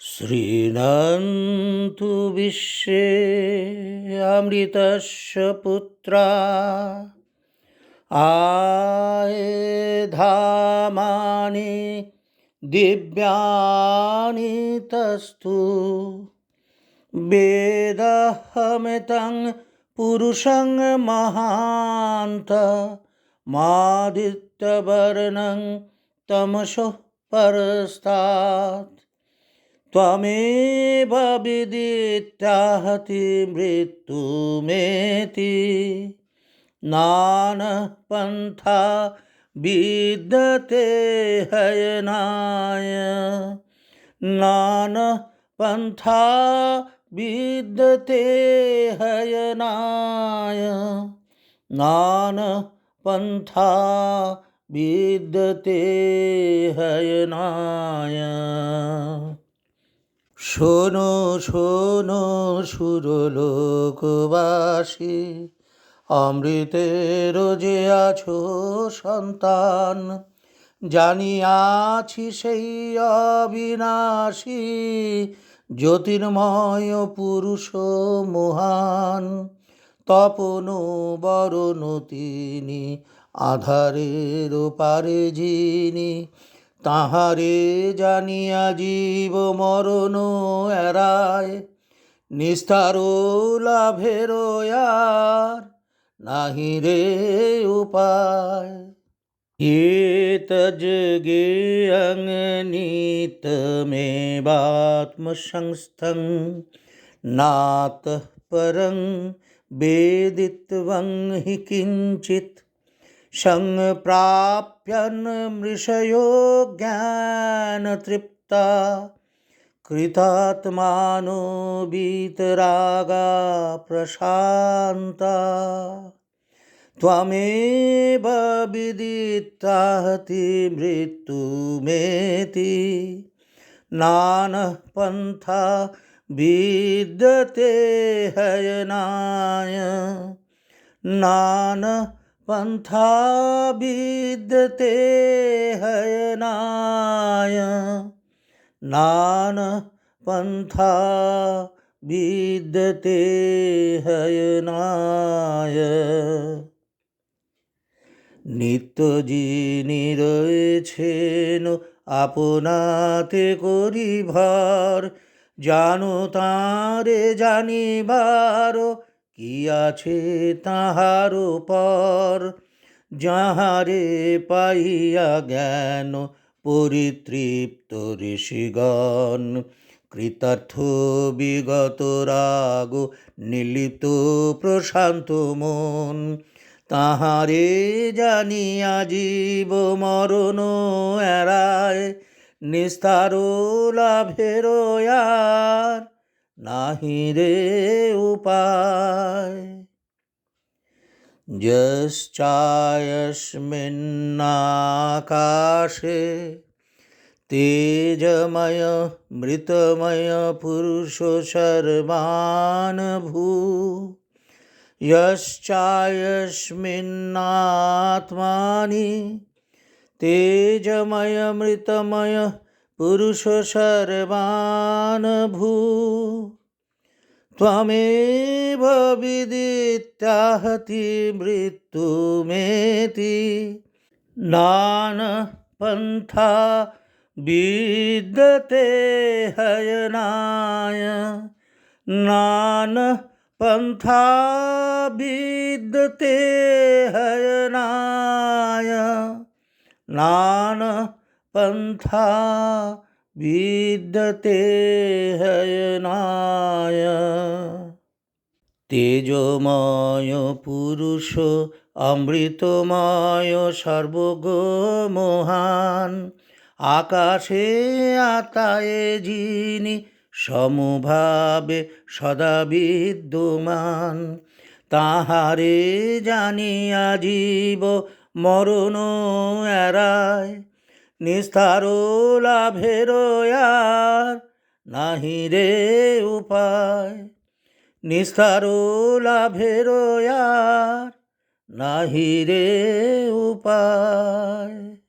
श्रीणन्तु विश्वे अमृतस्य पुत्रा आयधामानि दिव्यानि तस्तु वेदहमितं पुरुषं महान्तमादित्यवर्णं तमसः परस्तात् त्वमेव विदित्याहति मृत्युमेति नानपन्था विद्यते हयनाय नानपन्था विद्यते हयनाय नानपन्था विद्यते हयनाय। শোনো শোনো সুরলোকবাসী, অমৃতের যে আছো সন্তান, জানিয়াছি সেই অবিনাশী জ্যোতির্ময় পুরুষ মহান। তপন বরণ তিনি, আধারের পারে যিনি, তাহারে জানিয়া জীব মরণ এড়ায়, নিস্তার লাভের আর নাহি রে উপায়। এতজ্ঞেয়ং নিত্যমেবাত্মসংস্থং নাতঃ পরং বেদিত্বং হি কিঞ্চিৎ संप्राप्यन् मृषयो ज्ञानतृप्ता कृतात्मानो वीतरागा प्रशान्ता। त्वमेव विदित्याहति मृत्युमेति नानः पन्था विद्यते हयनाय नानः पन्था विद्यते हयनाय नानपन्था विद्यते हयनाय। নিত্য যিনি রয়েছেন আপনাতে করি ভর, জানো তাঁরে জানিবার কি আছে তাহার পর। যাহারে পাইয়া জ্ঞান পরিতৃপ্ত ঋষিগণ, কৃতার্থ বিগত রাগ নিলিপ্ত প্রশান্ত মন, তাহারে জানিয়া জীব মরণ এড়ায়, নিস্তার লাভের আর নাহি রে উপায়। যশ্চাস্মিন্নাকাশে তেজময় মৃতময় পুরুষ সর্বান ভূ, यश्चास्मिन्नात्मानि तेजमय मृतमय पुरुष सर्वान् भू। त्वमेव विदित्याहति मृत्युमेति नानपन्था विद्यते हयनाय नानपन्था विद्यते हयनाय नानपन्था विद्यते हयनाय। তেজময় পুরুষ অমৃতময় সর্বগ মহান, আকাশে আতায়ে যিনি সমভাবে সদা বিদ্যমান, তাহারে জানিয়া জীব মরণ এড়ায়, নিস্তার লাভের আর নাহি রে উপায়। নিস্তার লাভের আর নাহি রে উপায়।